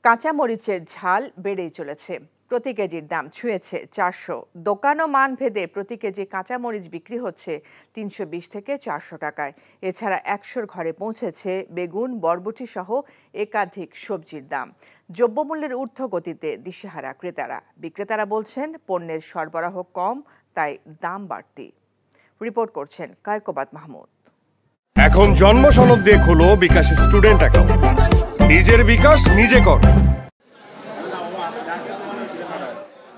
কাঁচামরিচের ঝাল বেড়েই চলেছে। প্রতি কেজির দাম ছুঁয়েছে 400। দোকান ও মান ভেদে প্রতি কেজি কাঁচামরিচ বিক্রি হচ্ছে 320 থেকে 400 টাকায়। এছাড়া 100-র ঘরে পৌঁছেছে বেগুন, বরবটি সহ একাধিক সবজির দাম। দ্রব্যমূল্যের ঊর্ধ্বগতিতে দিশেহারা ক্রেতারা। বিক্রেতারা বলছেন পণ্যের সরবরাহ কম, তাই দাম বাড়তি। রিপোর্ট করছেন কায়কোবাদ মাহমুদ। এখন জন্ম সনদ দিয়ে খোলো বিকাশ স্টুডেন্ট অ্যাকাউন্ট। নিজের বিকাশ নিজে কর।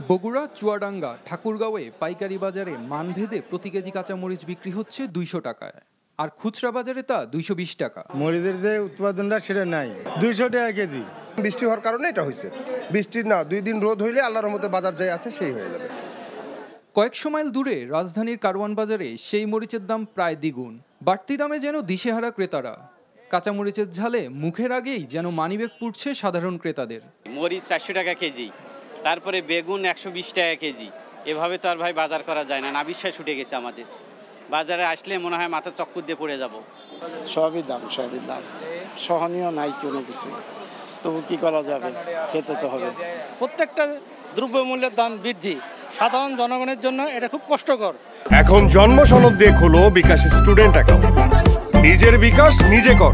বগুড়া, চুয়াডাঙ্গা, ঠাকুরগাঁওয়ে পাইকারি বাজারে মানভেদে প্রতি কেজি কাঁচামরিচ বিক্রি হচ্ছে 200 টাকায়, আর খুচরা বাজারে তা 220 টাকা। মরিচের যে উৎপাদনটা সেটা নাই, 200 টাকা কেজি। বৃষ্টি হওয়ার কারণে এটা হয়েছে। বৃষ্টি না, 2 দিন রোদ হইলে আল্লাহর রহমতে বাজার যাই আছে সেই হয়ে যাবে। কয়েকশো মাইল দূরে রাজধানীর কারওয়ান বাজারে সেই মরিচের দাম প্রায় দ্বিগুণ। বাড়তি দামে যেন দিশেহারা ক্রেতারা। কাঁচামরিচের ঝালে মুখের আগেই যেন মানিব্যাগ পুড়ছে সাধারণ ক্রেতাদের। মরিচ 400 টাকা কেজি, তারপরে বেগুন 120 টাকা কেজি। এভাবে তো আর ভাই বাজার করা যায় না, নাবিশ্বাস উঠে গেছে আমাদের। বাজারে আসলে মনে হয় মাথা চক্কর দিয়ে পড়ে যাব। সবই দাম সহনীয় নাই কোনো কিছু, তবু কি করা যাবে, খেতে তো হবে। প্রত্যেকটা দ্রব্যমূল্যের দাম বৃদ্ধি সাধারণ জনগণের জন্য এটা খুব কষ্টকর। এখন জন্ম সনদ দিয়ে খোলো বিকাশ স্টুডেন্ট অ্যাকাউন্ট। নিজের বিকাশ নিজে কর।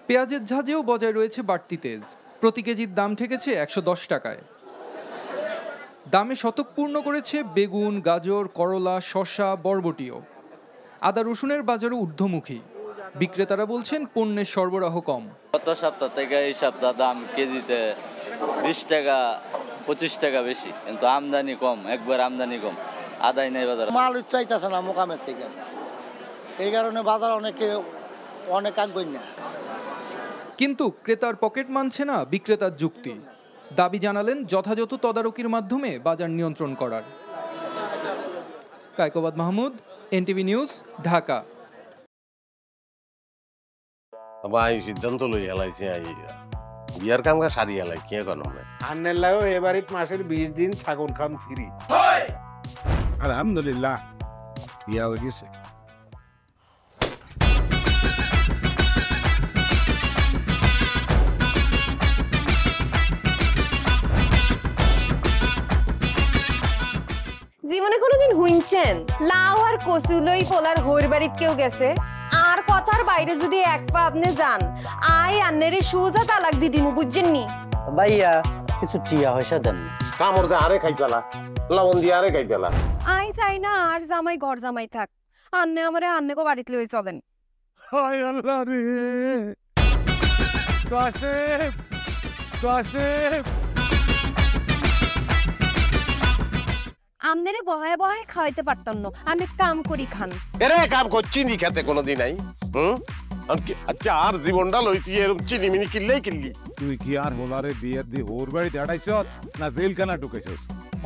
পেঁয়াজের ঝাঁজেও বজায় রয়েছে বাড়তি তেজ। প্রতি কেজির দাম ঠেকেছে 110 টাকায়। দামে শতক পূর্ণ করেছে বেগুন, গাজর, করলা, শসা, বরবটিও। আদা রসুনের বাজারও ঊর্ধ্বমুখী। বিক্রেতারা বলছেন পণ্যের সরবরাহ কম। গত সপ্তাহ থেকে এই সপ্তাহ দাম কেজিতে 20 টাকা 25 টাকা বেশি, কিন্তু আমদানি কম, একবার আমদানি কম, আদায় নেই বাজার। মাল চাইতেছে না মোকামের থেকে, এই কারণে বাজার অনেক আগ্রহী না। কিন্তু ক্রেতার পকেট মানছে না বিক্রেতার যুক্তি। দাবি জানালেন যথাযথ তদারকির মাধ্যমে বাজার নিয়ন্ত্রণ করার। Kaykobad Mahmud, NTV news, Dhaka. ভাই সিদ্ধান্ত লই হেলাইছে বিয়ার কাম সারি হেলাই কি এখন আন্নের লাগো এবারে মাসের 20 দিন ছাগল খান ফ্রি। আলহামদুলিল্লাহ বিয়া হয়ে গেছে। জীবনে কোনোদিন হুইনছেন লাউ আর কচু লই পোলার হোর বাড়িত কেউ গেছে? আর কথার বাইরে যদি এক পা আপনি যান, আই আন্নেরে সোজা তালাক দি দিমু, বুঝছেন নি? ভাইয়া কিছু টিয়া পয়সা দেন। কামর যা আরে খাই পেলা, লবণ দিয়ে আরে খাই পেলা। আই চাই না আর জামাই ঘর জামাই থাক, আন্নে আমারে আন্নে কো বাড়িতে লই চলেন। হায় আল্লাহ রে, কাশেম কাশেম আমনেরে বহায় বহায় খাওয়াইতে পারতাম না, আমি কাম করি খান। এরে কাম করছি নি খেতে কোনোদিন নাই। আচ্ছা আর জীবনটা লইছি এরকম চিনিমিনি কিল্লি। তুই কি আর হোলারে বিয়ে দিয়ে ওর বাড়িতে আড়াইছ না জেলখানা ঢুকেছিস?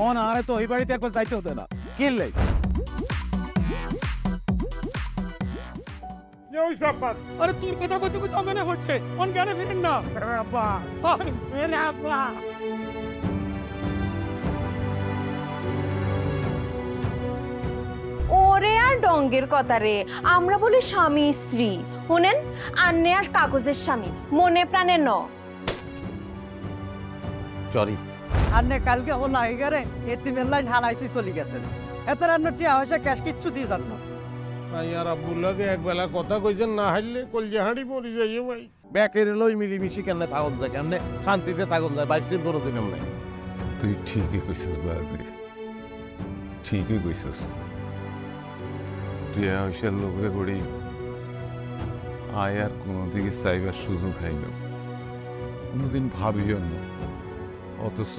অন আরে তো ওই বাড়িতে একবার যাইতে হতো না, কিনলে আরে তোর কথা বলতে তো মনে হচ্ছে অন জ্ঞানে ফিরেন না। আব্বা মেরে আব্বা। ওরে আর ডঙ্গের কথা রে, আমরা বলি স্বামী স্ত্রী। শুনেন, আন্নে আর কাগজের স্বামী, মনে প্রাণে ন। সরি আন্নে কালকে ও লাইগারে এতিমের লাইন হারাইতে চলে গেছেন। এত রান্না টিয়া পয়সা ক্যাশ কিচ্ছু দিয়ে যান না। ভাই আর আব্বুল্লাহকে একবেলা কথা কইছেন, না হারলে কলজা হাঁড়ি মরি যাইও ভাই। ব্যাকের লই মিলিমিশি কেমনে থাকুন যায়, কেমনে শান্তিতে থাকুন যায়, বাইসের কোনোদিন এমনি। তুই ঠিকই কইছিস বাজে, ঠিকই কইছিস। টিয়া পয়সার লোভে পড়ি আয় আর কোনোদিকে চাইবার সুযোগ হয় না, কোনোদিন ভাবিও না। অথচ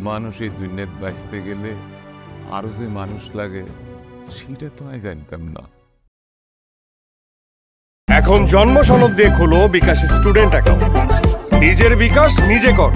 মানুষ এই দুনিয়াত বাঁচতে গেলে আরো যে মানুষ লাগে সেটা তো আমি জানতাম না। এখন জন্ম সনদ দিয়ে খোলো বিকাশ স্টুডেন্ট অ্যাকাউন্ট। নিজের বিকাশ নিজে কর।